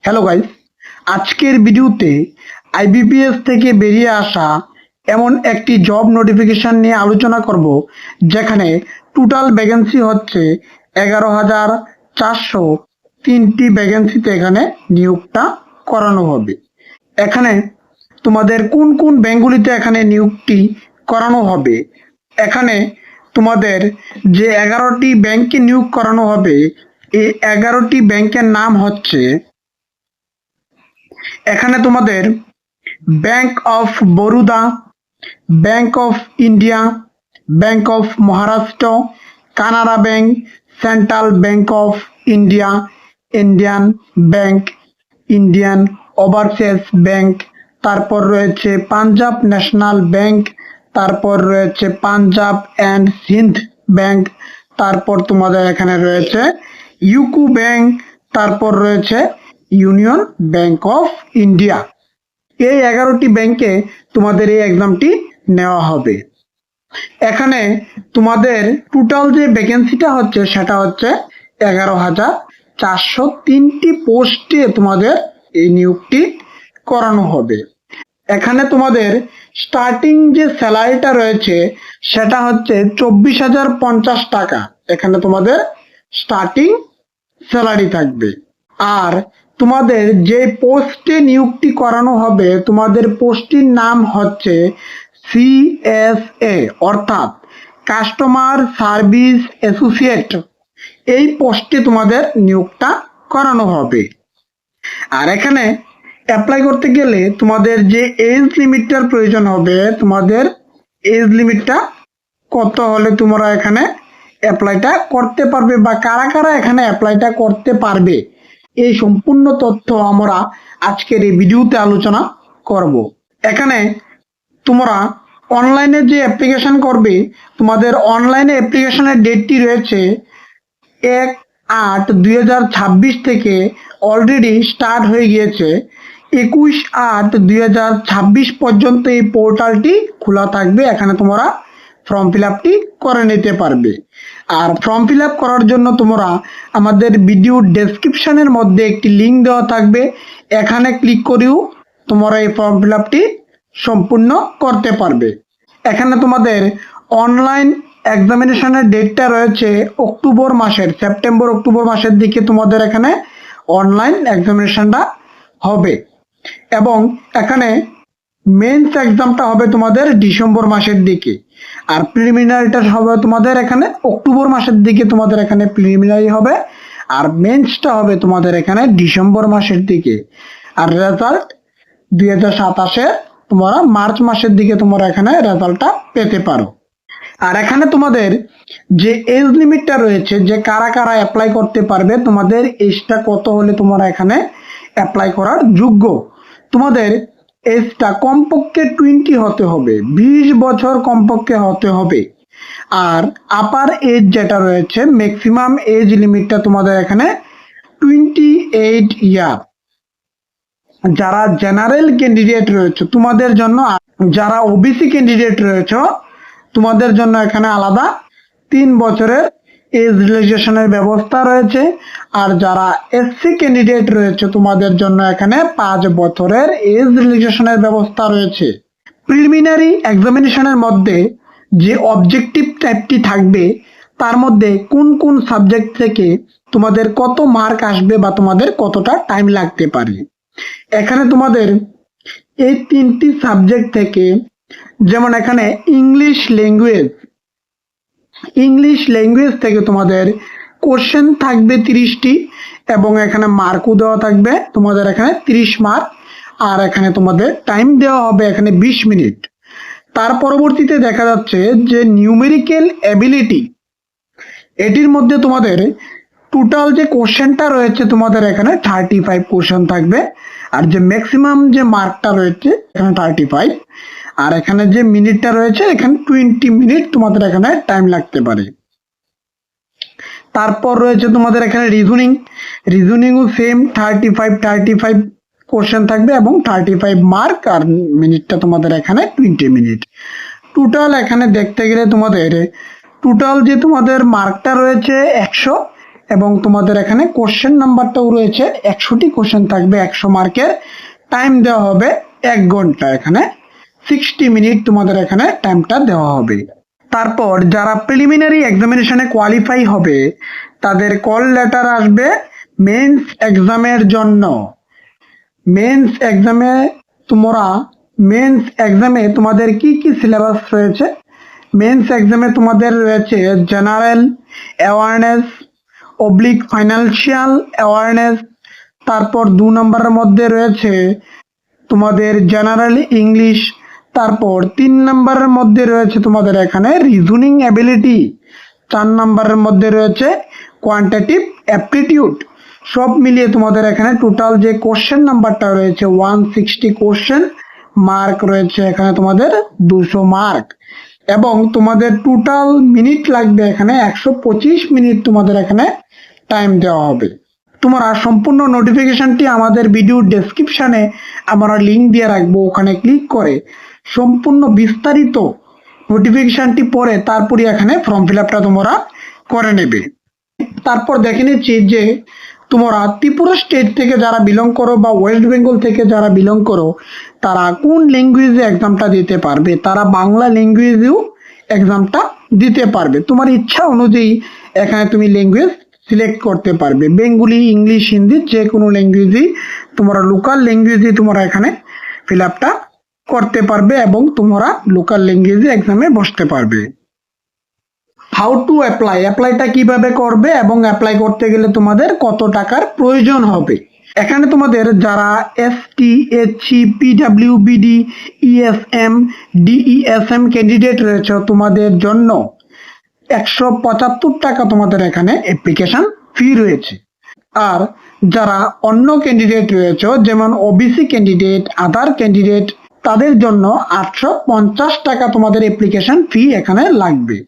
Hello guys, আজকের ভিডিওতে IBPS থেকে বেরিয়ে আসা এমন একটি জব নোটিফিকেশন নিয়ে আলোচনা করব, যেখানে টোটাল ভ্যাকেন্সি হচ্ছে 11,403টি ভ্যাকেন্সিতে এখানে নিয়োগটা করানো হবে। এখানে তোমাদের কোন কোন ব্যাংকগুলিতে এখানে নিয়োগটি করানো হবে, এখানে তোমাদের যে 11টি ব্যাংকে নিয়োগ করানো হবে, এই 11টি ব্যাংকের নাম হচ্ছে, এখানে তোমাদের bank of Baroda, bank of India, bank of Maharashtra, Canara bank, central bank of India, Indian bank, Indian overseas bank, তারপর রয়েছে পাঞ্জাব ন্যাশনাল ব্যাংক, তারপর রয়েছে পাঞ্জাব অ্যান্ড সিন্ধ ব্যাংক, তারপর তোমাদের এখানে রয়েছে ইউকো ব্যাংক, তারপর রয়েছে ইউনিয়ন ব্যাংক অফ ইন্ডিয়া। এই 11টি ব্যাংকে তোমাদের এই এক্সামটি নেওয়া হবে। এখানে তোমাদের টোটাল যে ভ্যাকেন্সিটা হচ্ছে সেটা হচ্ছে 11,403টি পোস্টে তোমাদের এই নিয়োগটি করানো হবে। এখানে তোমাদের স্টার্টিং যে স্যালারিটা রয়েছে সেটা হচ্ছে 24,050 টাকা, এখানে তোমাদের স্টার্টিং স্যালারি থাকবে। আর তোমাদের যে পোস্টে নিয়োগটি করানো হবে, তোমাদের পোস্টটির নাম হচ্ছে সিএসএ, অর্থাৎ কাস্টমার সার্ভিস অ্যাসোসিয়েট। এই পোস্টে তোমাদের নিয়োগটা করানো হবে। আর এখানে অ্যাপ্লাই করতে গেলে তোমাদের যে এজ লিমিটটার প্রয়োজন হবে, তোমাদের এজ লিমিটটা কত হলে তোমরা এখানে অ্যাপ্লাইটা করতে পারবে বা কারা কারা এখানে অ্যাপ্লাইটা করতে পারবে, এই সম্পূর্ণ তথ্য আমরা আজকের এই ভিডিওতে আলোচনা করব। এখানে তোমরা অনলাইনে যে অ্যাপ্লিকেশন করবে, তোমাদের অনলাইনে অ্যাপ্লিকেশনের ডেটটি রয়েছে 1/8/2026 থেকে অলরেডি স্টার্ট হয়ে গিয়েছে। 21/8/2026 পর্যন্ত এই পোর্টালটি খোলা থাকবে। এখানে তোমরা ফর্ম ফিল আপটি করে নিতে পারবে। আর ফর্ম ফিল আপ করার জন্য তোমরা আমাদের ভিডিও ডেসক্রিপশনের মধ্যে একটি লিঙ্ক দেওয়া থাকবে, এখানে ক্লিক করেও তোমরা এই ফর্ম ফিল আপটি সম্পূর্ণ করতে পারবে। এখানে তোমাদের অনলাইন এক্সামিনেশনের ডেটটা রয়েছে অক্টোবর মাসের, সেপ্টেম্বর অক্টোবর মাসের দিকে তোমাদের এখানে অনলাইন এক্সামিনেশনটা হবে, এবং এখানে মেন্স এক্সামটা হবে তোমাদের ডিসেম্বর মাসের দিকে। আর প্রিলিমিনারিটা হবে তোমাদের এখানে অক্টোবর মাসের দিকে, তোমাদের এখানে প্রিলিমিনারি হবে, আর মেন্সটা হবে তোমাদের এখানে ডিসেম্বর মাসের দিকে। আর রেজাল্ট 2027 তোমরা মার্চ মাসের দিকে তোমরা এখানে রেজাল্টটা পেতে পারো। আর এখানে তোমাদের যে এজ লিমিটটা রয়েছে, যে কারা কারা অ্যাপ্লাই করতে পারবে, তোমাদের এজটা কত হলে তোমরা এখানে অ্যাপ্লাই করার যোগ্য, তোমাদের এজটা কমপক্ষে 20 হতে হবে, 20 বছর কমপক্ষে হতে হবে। আর আপার এজ যেটা রয়েছে, ম্যাক্সিমাম এজ লিমিটটা তোমাদের এখানে 28 ইয়ার। যারা জেনারেল ক্যান্ডিডেট রয়েছে তোমাদের জন্য, যারা ওবিসি ক্যান্ডিডেট রয়েছে তোমাদের জন্য এখানে আলাদা 3 বছরের এজ রিল্যাক্সেশনের ব্যবস্থা রয়েছে। আর যারা এসসি ক্যান্ডিডেট রয়েছে তোমাদের জন্য এখানে 5 বছরের এজ রিল্যাক্সেশনের ব্যবস্থা রয়েছে। প্রিলিমিনারি এক্সামিনেশনের মধ্যে যে অবজেক্টিভ টাইপটি থাকবে, তার মধ্যে কোন কোন সাবজেক্ট থেকে তোমাদের কত মার্ক আসবে বা তোমাদের কতটা টাইম লাগতে পারে, এখানে তোমাদের এই 3টি সাবজেক্ট থেকে, যেমন এখানে ইংলিশ ল্যাঙ্গুয়েজ থেকে তোমাদের কোশ্চেন থাকবে 30টি, এবং এখানে মার্কও দেওয়া থাকবে তোমাদের এখানে 30 মার্ক। আর এখানে তোমাদের টাইম দেওয়া হবে এখানে 20 মিনিট। তার পরবর্তীতে দেখা যাচ্ছে যে নিউমেরিক্যাল অ্যাবিলিটি, এটির মধ্যে তোমাদের টোটাল যে কোশ্চেনটা রয়েছে তোমাদের এখানে 35 কোশ্চেন থাকবে। আর যে ম্যাক্সিমাম যে মার্কটা রয়েছে এখানে 35, আর এখানে যে মিনিটটা রয়েছে এখানে 20 মিনিট তোমাদের এখানে টাইম লাগতে পারে। তারপর রয়েছে তোমাদের এখানে রিজনিংও সেম 35 কোশ্চেন থাকবে এবং 35 মার্ক, আর মিনিটটা তোমাদের এখানে 20 মিনিট। টোটাল এখানে দেখতে গেলে তোমাদের টোটাল যে তোমাদের মার্কটা রয়েছে এবং তোমাদের এখানে কোশ্চেন নাম্বারটাও রয়েছে, 100টি কোশ্চেন থাকবে, 100 মার্কের। টাইম দেওয়া হবে 1 ঘন্টা, এখানে 60 মিনিট তোমাদের এখানে টাইমটা দেওয়া হবে। তারপর যারা প্রিলিমিনারি এক্সামিনেশনে কোয়ালিফাই হবে তাদের কল লেটার আসবে মেন্স এক্সামের জন্য। মেন্স এক্সামে তোমাদের কি কি সিলেবাস রয়েছে? মেন্স এক্সামে তোমাদের রয়েছে general awareness oblique financial awareness. তারপর 2 নম্বরের মধ্যে রয়েছে তোমাদের জেনারেল ইংলিশ। তারপর 3 নম্বরের মধ্যে রয়েছে তোমাদের এখানে রিজনিং অ্যাবিলিটি। 4 নম্বরের মধ্যে রয়েছে কোয়ান্টিটেটিভ অ্যাপটিটিউড। সব মিলিয়ে তোমাদের এখানে টোটাল যে কোশ্চেন নাম্বারটা রয়েছে 160 কোশ্চেন, মার্ক রয়েছে এখানে তোমাদের 200 মার্ক, এবং তোমাদের টোটাল মিনিট লাগবে এখানে 125 মিনিট তোমাদের এখানে টাইম দেওয়া হবে। তোমরা সম্পূর্ণ নোটিফিকেশনটি আমাদের ভিডিও ডেসক্রিপশনে আমরা লিঙ্ক দিয়ে রাখবো, ওখানে ক্লিক করে সম্পূর্ণ বিস্তারিত নোটিফিকেশনটি পড়ে তারপরে এখানে ফর্ম ফিল আপটা তোমরা করে নেবে। তারপর দেখে নিচ্ছি যে তোমরা ত্রিপুরা স্টেট থেকে যারা বিলং করো বা ওয়েস্ট বেঙ্গল থেকে যারা বিলং করো তারা কোন ল্যাঙ্গুয়েজে এক্সামটা দিতে পারবে। তারা বাংলা ল্যাঙ্গুয়েজেও এক্সামটা দিতে পারবে। তোমার ইচ্ছা অনুযায়ী এখানে তুমি ল্যাঙ্গুয়েজ সিলেক্ট করতে পারবে, বেঙ্গলি, ইংলিশ, হিন্দি, যে কোনো ল্যাঙ্গুয়েজই তোমরা লোকাল ল্যাঙ্গুয়েজে তোমরা এখানে ফিল আপটা করতে পারবে এবং তোমরা লোকাল ল্যাঙ্গুয়েজে এক্সামে বসতে পারবে। হাউ টু অ্যাপ্লাইটা কিভাবে করবে এবং অ্যাপ্লাই করতে গেলে তোমাদের কত টাকার প্রয়োজন হবে। এখানে তোমাদের যারা এসটি, এইচসি, পিডব্লিউবিডি, ইএসএম, ডিইএসএম ক্যান্ডিডেট রয়েছে তোমাদের জন্য 175 টাকা তোমাদের এখানে অ্যাপ্লিকেশন ফি রয়েছে। আর যারা অন্য ক্যান্ডিডেট রয়েছে যেমন ওবিসি ক্যান্ডিডেট, আদার ক্যান্ডিডেট, তাদের জন্য 850 টাকা তোমাদের অ্যাপ্লিকেশন ফি এখানে লাগবে।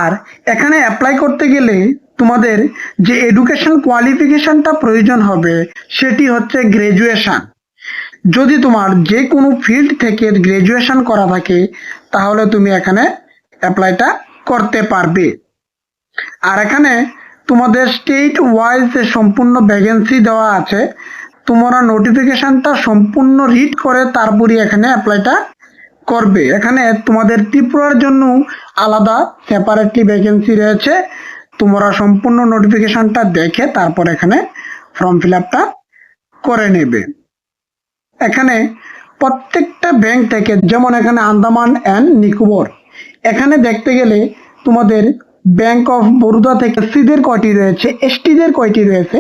আর এখানে অ্যাপ্লাই করতে গেলে তোমাদের যে এডুকেশন কোয়ালিফিকেশনটা প্রয়োজন হবে সেটি হচ্ছে গ্রাজুয়েশন। যদি তোমার যে কোনো ফিল্ড থেকে গ্রাজুয়েশন করা থাকে তাহলে তুমি এখানে অ্যাপ্লাইটা করতে পারবে। আর এখানে তোমাদের স্টেট ওয়াইজ সম্পূর্ণ ভ্যাকেন্সি দেওয়া আছে, তোমরা নোটিফিকেশনটা সম্পূর্ণ রিড করে তারপরে এখানে অ্যাপ্লাইটা করবে। এখানে তোমাদের ত্রিপুরার জন্য আলাদা সেপারেটলি ভ্যাকেন্সি রয়েছে, তোমরা সম্পূর্ণ নোটিফিকেশনটা দেখে তারপর এখানে ফর্ম ফিল আপটা করে নেবে। এখানে প্রত্যেকটা ব্যাংক থেকে, যেমন এখানে আন্দামান অ্যান্ড নিকোবর, এখানে দেখতে গেলে তোমাদের ব্যাংক অফ বরোদা থেকে এসসিদের কয়টি রয়েছে, এসটিদের কয়টি রয়েছে,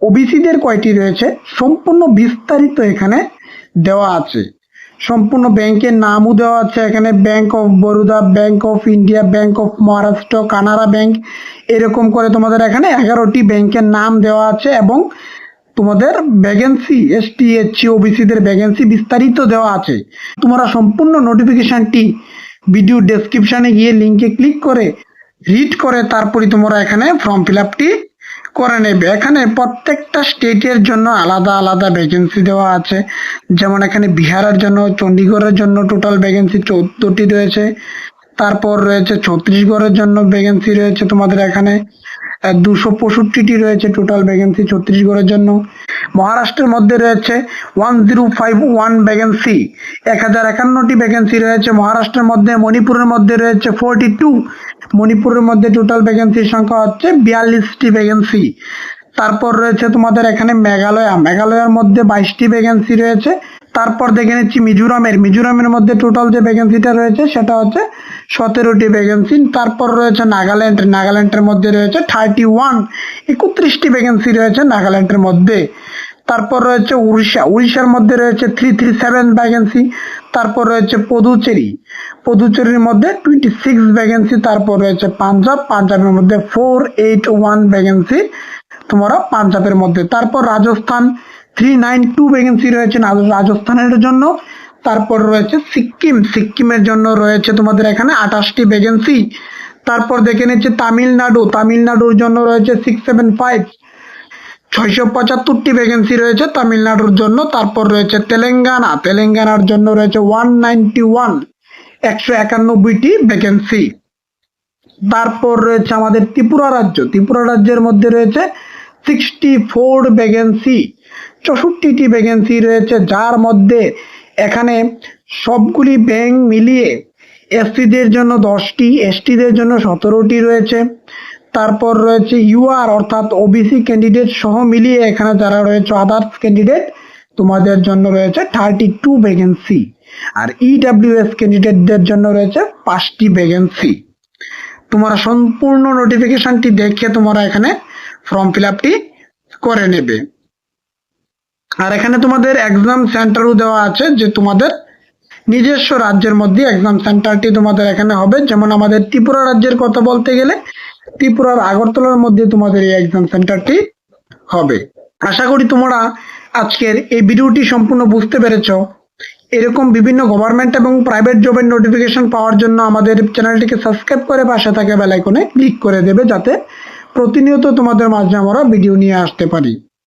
ওবিসিদের কয়টি রয়েছে, সম্পূর্ণ বিস্তারিত এখানে দেওয়া আছে। সম্পূর্ণ ব্যাংকের নামও দেওয়া আছে এখানে, bank of Baroda, bank of India, bank of Maharashtra, Canara bank, এরকম করে তোমাদের এখানে 11টি ব্যাংকের নাম দেওয়া আছে এবং তোমাদের ভ্যাকেন্সি এসটি, এইচসি, ওবিসিদের ভ্যাকেন্সি বিস্তারিত দেওয়া আছে। তোমরা সম্পূর্ণ নোটিফিকেশনটি ভিডিও ডেসক্রিপশনে গিয়ে লিঙ্কে ক্লিক করে রিড করে তারপরে তোমরা এখানে ফর্ম ফিল আপটি করে নেবে। এখানে প্রত্যেকটা স্টেটের জন্য আলাদা আলাদা ভ্যাকেন্সি দেওয়া আছে, যেমন এখানে বিহারের জন্য, চণ্ডীগড়ের জন্য টোটাল ভ্যাকেন্সি 14টি রয়েছে। তারপর রয়েছে ছত্তিশগড়ের জন্য ভ্যাকেন্সি রয়েছে তোমাদের এখানে 265টি রয়েছে টোটাল ভ্যাকেন্সি ছত্তিশগড়ের জন্য। মহারাষ্ট্রের মধ্যে রয়েছে 1051 ভ্যাকেন্সি, 1051টি ভ্যাকেন্সি রয়েছে মহারাষ্ট্রের মধ্যে। মণিপুরের মধ্যে রয়েছে 42, মণিপুরের মধ্যে টোটাল ভ্যাকেন্সির সংখ্যা হচ্ছে 42টি ভ্যাকেন্সি। তারপর রয়েছে তোমাদের এখানে মেঘালয়ের মধ্যে 22টি ভ্যাকেন্সি রয়েছে। তারপর দেখে নিচ্ছি মিজোরামের মধ্যে টোটাল যে ভ্যাকেন্সিটা রয়েছে সেটা হচ্ছে 17টি ভ্যাকেন্সি। তারপর রয়েছে নাগাল্যান্ডের মধ্যে রয়েছে 31টি ভ্যাকেন্সি রয়েছে নাগাল্যান্ডের মধ্যে। তারপর রয়েছে উড়িষ্যার মধ্যে রয়েছে 337 ভ্যাকেন্সি। তারপর রয়েছে পুদুচেরির মধ্যে 26 ভ্যাকেন্সি। তারপর রয়েছে পাঞ্জাবের মধ্যে 481 ভ্যাকেন্সি তোমরা পাঞ্জাবের মধ্যে। তারপর রাজস্থান 392 ভ্যাকেন্সি রয়েছে রাজস্থানের জন্য। তারপর রয়েছে সিক্কিমের জন্য রয়েছে তোমাদের এখানে 28টি ভ্যাকেন্সি। তারপর দেখে নিচ্ছে তামিলনাড়ুর জন্য রয়েছে 675, 675টি ভ্যাকেন্সি রয়েছে তামিলনাড়ুর জন্য। তারপর রয়েছে তেলেঙ্গানার জন্য রয়েছে 191, 191টি ভ্যাকেন্সি। তারপর রয়েছে আমাদের ত্রিপুরা রাজ্য। ত্রিপুরা রাজ্যের মধ্যে রয়েছে 64 ভ্যাকেন্সি, 64টি ভ্যাকেন্সি রয়েছে, যার মধ্যে এখানে সবগুলি ব্যাংক মিলিয়ে এসসিদের জন্য 10টি, এসটিদের জন্য 17টি রয়েছে। তারপর রয়েছে ইউআর অর্থাৎ ওবিসি ক্যান্ডিডেট সহ মিলিয়ে এখানে যারা রয়েছে আদার্স ক্যান্ডিডেট তোমাদের জন্য রয়েছে 32 ভ্যাকেন্সি। আর ইডব্লিউএস ক্যান্ডিডেটদের জন্য রয়েছে 5টি ভ্যাকেন্সি। তোমরা সম্পূর্ণ নোটিফিকেশনটি দেখে তোমরা এখানে ফর্ম ফিল আপটি করে নেবে। আর এখানে তোমাদের এক্সাম সেন্টারও দেওয়া আছে, যে তোমাদের নিজস্ব রাজ্যের মধ্যে এক্সাম সেন্টারটি তোমাদের এখানে হবে। যেমন আমাদের ত্রিপুরা রাজ্যের কথা বলতে গেলে ত্রিপুরার আগরতলার মধ্যে তোমাদের এই এক্সাম সেন্টারটি হবে। আশা করি তোমরা আজকের এই ভিডিওটি সম্পূর্ণ বুঝতে পেরেছো। এরকম বিভিন্ন গভর্নমেন্ট এবং প্রাইভেট জবের নোটিফিকেশন পাওয়ার জন্য আমাদের চ্যানেলটিকে সাবস্ক্রাইব করে পাশে থাকা বেল আইকনে ক্লিক করে দেবে, যাতে প্রতিনিয়ত তোমাদের মাঝে আমরা ভিডিও নিয়ে আসতে পারি।